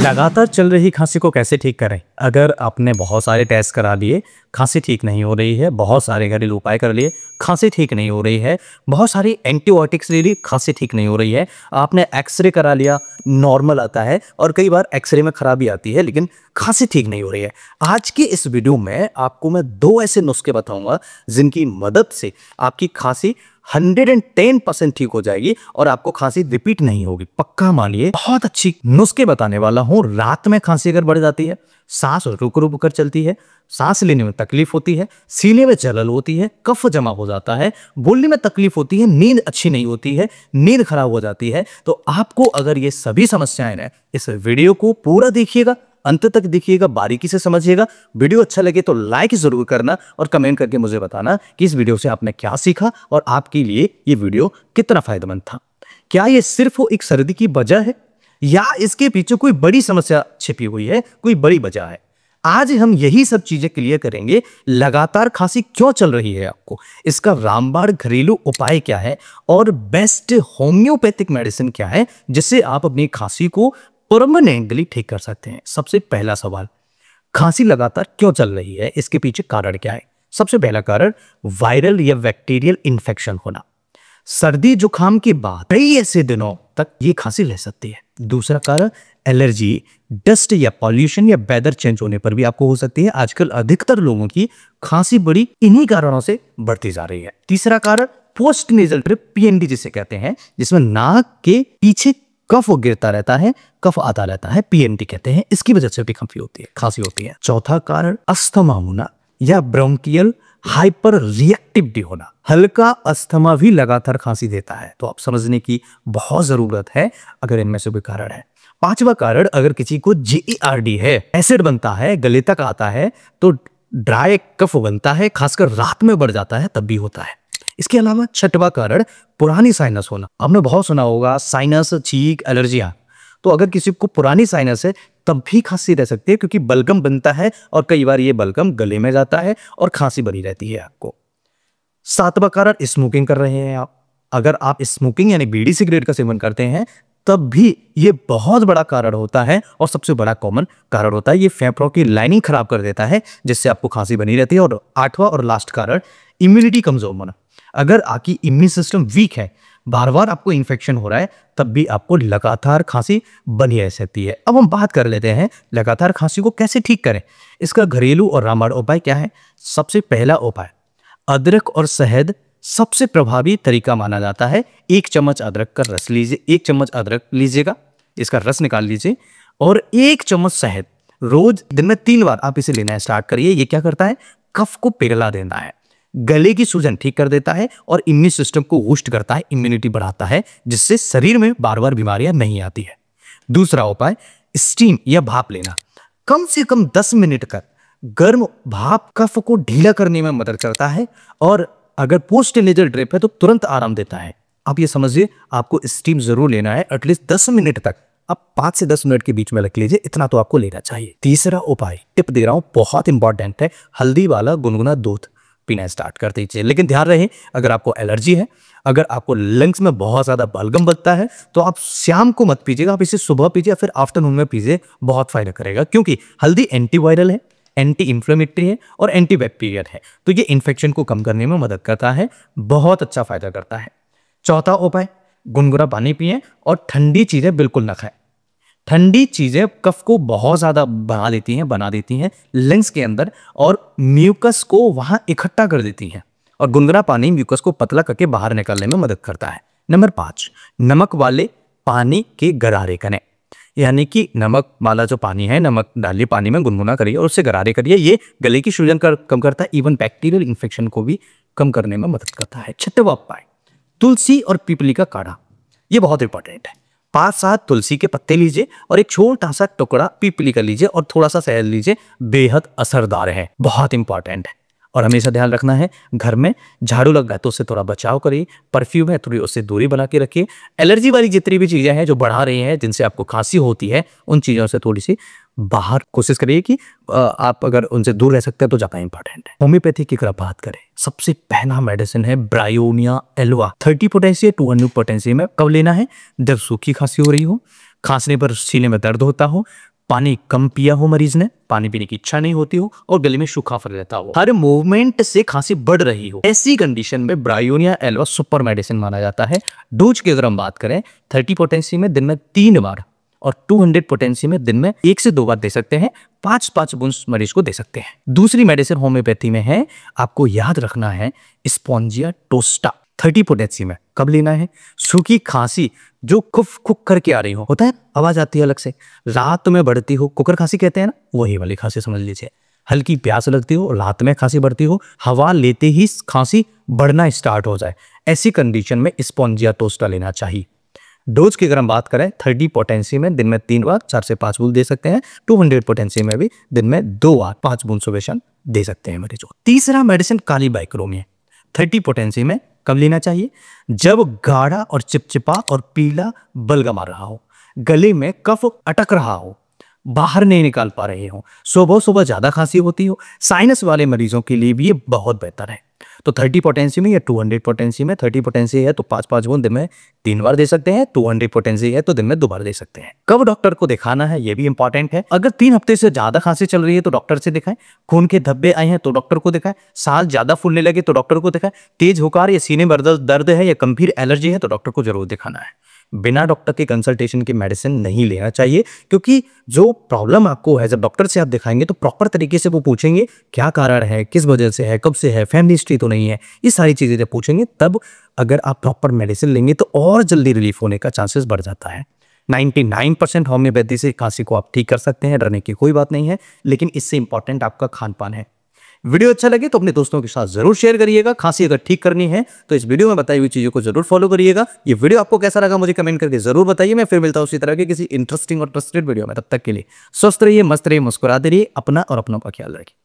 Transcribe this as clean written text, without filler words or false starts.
लगातार चल रही खांसी को कैसे ठीक करें? अगर आपने बहुत सारे टेस्ट करा लिए, खांसी ठीक नहीं हो रही है, बहुत सारे घरेलू उपाय कर लिए, खांसी ठीक नहीं हो रही है, बहुत सारी एंटीबायोटिक्स ले ली, खांसी ठीक नहीं हो रही है, आपने एक्सरे करा लिया, नॉर्मल आता है और कई बार एक्सरे में खराबी आती है लेकिन खांसी ठीक नहीं हो रही है। आज की इस वीडियो में आपको मैं 2 ऐसे नुस्खे बताऊंगा जिनकी मदद से आपकी खांसी 110% ठीक हो जाएगी और आपको खांसी रिपीट नहीं होगी। पक्का मानिए, बहुत अच्छी नुस्खे बताने वाला हूं। रात में खांसी अगर बढ़ जाती है, सांस रुक रुक कर चलती है, सांस लेने में तकलीफ होती है, सीने में जलन होती है, कफ जमा हो जाता है, बोलने में तकलीफ होती है, नींद अच्छी नहीं होती है, नींद खराब हो जाती है, तो आपको अगर ये सभी समस्याएं हैं, इस वीडियो को पूरा देखिएगा, अंत तक देखिएगा, बारीकी से समझिएगा। वीडियो अच्छा लगे तो लाइक जरूर करना और कमेंट करके मुझे बताना कि इस वीडियो से आपने क्या सीखा और आपके लिए ये वीडियो कितना फायदेमंद था। क्या ये सिर्फ एक सर्दी की वजह है या इसके पीछे कोई बड़ी समस्या छिपी हुई है, कोई बड़ी वजह है? आज हम यही सब चीजें क्लियर करेंगे। लगातार खांसी क्यों चल रही है आपको, इसका रामबाण घरेलू उपाय क्या है और बेस्ट होम्योपैथिक मेडिसिन क्या है जिससे आप अपनी खांसी को परमानेंटली ठीक कर सकते हैं। सबसे पहला सवाल, खांसी लगातार क्यों चल रही है, इसके पीछे कारण क्या है? सबसे पहला कारण वायरल या बैक्टीरियल इन्फेक्शन होना। सर्दी जुकाम के बाद कई ऐसे दिनों तक ये खांसी रह सकती है। दूसरा कारण एलर्जी, डस्ट या पॉल्यूशन या वेदर चेंज होने पर भी आपको हो सकती है। आजकल अधिकतर लोगों की खांसी बड़ी इन्हीं कारणों से बढ़ती जा रही है। तीसरा कारण पोस्ट नेजल ड्रिप, पीएनडी जिसे कहते हैं, जिसमें नाक के पीछे कफ गिरता रहता है, कफ आता रहता है, पीएनडी कहते हैं। इसकी वजह से भी खांसी होती है। चौथा कारण अस्थमा होना या ब्रोंकियल हाइपर रिएक्टिविटी होना। हल्का अस्थमा भी लगातार खांसी देता है, तो आप समझने की बहुत जरूरत है अगर इनमें से कोई कारण है। पांचवा कारण, अगर किसी को जीईआरडी है, एसिड बनता है, गले तक आता है, तो ड्राई कफ बनता है, खासकर रात में बढ़ जाता है तब भी होता है। इसके अलावा छठवां कारण पुरानी साइनस होना। आपने बहुत सुना होगा साइनस, छींक, एलर्जियां। तो अगर किसी को पुरानी साइनस है तब भी खांसी रह सकती है, क्योंकि बलगम बनता है और कई बार ये बलगम गले में जाता है और खांसी बनी रहती है आपको। सातवां कारण, स्मोकिंग कर रहे हैं आप। अगर आप स्मोकिंग यानी बीड़ी सिगरेट का सेवन करते हैं तब भी ये बहुत बड़ा कारण होता है और सबसे बड़ा कॉमन कारण होता है। ये फेफड़ों की लाइनिंग खराब कर देता है जिससे आपको खांसी बनी रहती है। और आठवां और लास्ट कारण, इम्यूनिटी कमजोर होना। अगर आपकी इम्यून सिस्टम वीक है, बार बार आपको इन्फेक्शन हो रहा है, तब भी आपको लगातार खांसी बनी रह सकती है। अब हम बात कर लेते हैं लगातार खांसी को कैसे ठीक करें। इसका घरेलू और रामबाण उपाय क्या है? सबसे पहला उपाय, अदरक और शहद सबसे प्रभावी तरीका माना जाता है। 1 चम्मच अदरक का रस लीजिए, 1 चम्मच अदरक लीजिएगा, इसका रस निकाल लीजिए और 1 चम्मच शहद रोज दिन में 3 बार आप इसे लेना स्टार्ट करिए। ये क्या करता है? कफ को पिघला देता है, गले की सूजन ठीक कर देता है और इम्यून सिस्टम को बूस्ट करता है, इम्यूनिटी बढ़ाता है, जिससे शरीर में बार बार बीमारियां नहीं आती है। दूसरा उपाय, स्टीम या भाप लेना। कम से कम 10 मिनट का गर्म भाप कफ को ढीला करने में मदद करता है और अगर पोस्ट नेजल ड्रिप है तो तुरंत आराम देता है। आप ये समझिए, आपको स्टीम जरूर लेना है, एटलीस्ट 10 मिनट तक। आप 5 से 10 मिनट के बीच में रख लीजिए, इतना तो आपको लेना चाहिए। तीसरा उपाय, टिप दे रहा हूं, बहुत इंपॉर्टेंट है, हल्दी वाला गुनगुना दूध पीना स्टार्ट कर दीजिए। लेकिन ध्यान रहे, अगर आपको एलर्जी है, अगर आपको लंग्स में बहुत ज्यादा बलगम बनता है, तो आप शाम को मत पीजिएगा, आप इसे सुबह पीजिए, फिर आफ्टरनून में पीजिए, बहुत फायदा करेगा। क्योंकि हल्दी एंटीवायरल है, एंटी इंफ्लेमेटरी है और एंटीबैक्टीरियल है, तो ये इन्फेक्शन को कम करने में मदद करता है, बहुत अच्छा फायदा करता है। चौथा उपाय, गुनगुना पानी पिए और ठंडी चीजें बिल्कुल न खाएं। ठंडी चीजें कफ को बहुत ज्यादा बना देती हैं लंग्स के अंदर और म्यूकस को वहां इकट्ठा कर देती हैं, और गुनगुना पानी म्यूकस को पतला करके बाहर निकालने में मदद करता है। नंबर 5, नमक वाले पानी के गरारे करें। यानी कि नमक वाला जो पानी है, नमक डालिए पानी में, गुनगुना करिए और उससे गरारे करिए। ये गले की सूजन कम करता है, इवन बैक्टीरियल इन्फेक्शन को भी कम करने में मदद करता है। छठवां उपाय, तुलसी और पीपली का काढ़ा। ये बहुत इंपॉर्टेंट है। 5-7 तुलसी के पत्ते लीजिए और एक छोटा सा टुकड़ा पीपली का लीजिए और थोड़ा सा शहद लीजिए, बेहद असरदार है, बहुत इंपॉर्टेंट है। और हमेशा ध्यान रखना है, घर में झाड़ू लग रहा है तो उससे थोड़ा बचाव करिए, परफ्यूम है थोड़ी उससे दूरी बना के रखिए। एलर्जी वाली जितनी भी चीजें हैं जो बढ़ा रही हैं, जिनसे आपको खांसी होती है, उन चीजों से थोड़ी सी बाहर कोशिश करिए कि आप अगर उनसे दूर रह सकते हैं तो ज्यादा इंपॉर्टेंट है। होम्योपैथी की अगर बात करें, सबसे पहला मेडिसिन है ब्रायोनिया एल्वा। 30 पोटेंशियम 200 पोटेंशियम में कब लेना है? जब सूखी खांसी हो रही हो, खांसने पर सीने में दर्द होता हो, पानी कम पिया हो, मरीज ने पानी पीने की इच्छा नहीं होती हो और गले में सूखापन रहता हो, हर मूवमेंट से खांसी बढ़ रही हो, ऐसी कंडीशन में ब्रायोनिया एल्वा सुपर मेडिसिन माना जाता है। डोज की अगर हम बात करें 30 पोटेंसी में दिन में 3 बार और 200 पोटेंसी में दिन में 1 से 2 बार दे सकते हैं। 5-5 बूंद मरीज को दे सकते हैं। दूसरी मेडिसिन होम्योपैथी में है, आपको याद रखना है, स्पॉन्जिया टोस्टा 30 पोटेंसी में। कब लेना है? सूखी खांसी जो खुफ खुक करके आ रही हो, होता है आवाज आती है अलग से, रात में बढ़ती हो, कुकर खांसी कहते हैं ना, वही वाली खांसी समझ लीजिए। हल्की प्यास लगती हो, रात में खांसी बढ़ती हो, हवा लेते ही खांसी बढ़ना स्टार्ट हो जाए, ऐसी कंडीशन में स्पॉन्जिया टोस्टा लेना चाहिए। डोज की अगर हम बात करें 30 पोटेंसी में दिन में 3 बार 4 से 5 बूंद दे सकते हैं। 200 पोटेंसी में भी दिन में 2 बार 5 बूंद सुबह शाम दे सकते हैं मरीजों को। तीसरा मेडिसिन काली बाइक्रोमिया 30 पोटेंसी में। कब लेना चाहिए? जब गाढ़ा और चिपचिपा और पीला बलगम आ रहा हो, गले में कफ अटक रहा हो, बाहर नहीं निकाल पा रहे हो, सुबह सुबह ज्यादा खांसी होती हो, साइनस वाले मरीजों के लिए भी ये बहुत बेहतर है। तो 30 पोटेंसी में या 200 पोटेंसी में, 30 पोटेंसी है तो 5-5 बूंद दिन में 3 बार दे सकते हैं, 200 पोटेंसी है तो दिन में 2 बार दे सकते हैं। कब डॉक्टर को दिखाना है ये भी इंपॉर्टेंट है। अगर 3 हफ्ते से ज्यादा खांसी चल रही है तो डॉक्टर से दिखाएं, खून के धब्बे आए हैं तो डॉक्टर को दिखाएं, सांस ज्यादा फूलने लगे तो डॉक्टर को दिखाएं, तेज हुकार या सीने में दर्द है या गंभीर एलर्जी है तो डॉक्टर को जरूर दिखाना है। बिना डॉक्टर के कंसल्टेशन की मेडिसिन नहीं लेना चाहिए, क्योंकि जो प्रॉब्लम आपको है जब डॉक्टर से आप दिखाएंगे तो प्रॉपर तरीके से वो पूछेंगे क्या कारण है, किस वजह से है, कब से है, फैमिली हिस्ट्री तो नहीं है, ये सारी चीजें जब पूछेंगे तब अगर आप प्रॉपर मेडिसिन लेंगे तो और जल्दी रिलीफ होने का चांसेस बढ़ जाता है। 99% होम्योपैथी से खांसी को आप ठीक कर सकते हैं, डरने की कोई बात नहीं है, लेकिन इससे इंपॉर्टेंट आपका खान पान है। वीडियो अच्छा लगे तो अपने दोस्तों के साथ जरूर शेयर करिएगा। खांसी अगर ठीक करनी है तो इस वीडियो में बताई हुई चीजों को जरूर फॉलो करिएगा। ये वीडियो आपको कैसा लगा मुझे कमेंट करके जरूर बताइए। मैं फिर मिलता हूं उसी तरह के किसी इंटरेस्टिंग और ट्रस्टेड वीडियो में। तब तक के लिए स्वस्थ रहिए, मस्त रहिए, मुस्कुराते रहिए, अपना और अपनों का ख्याल रखिए।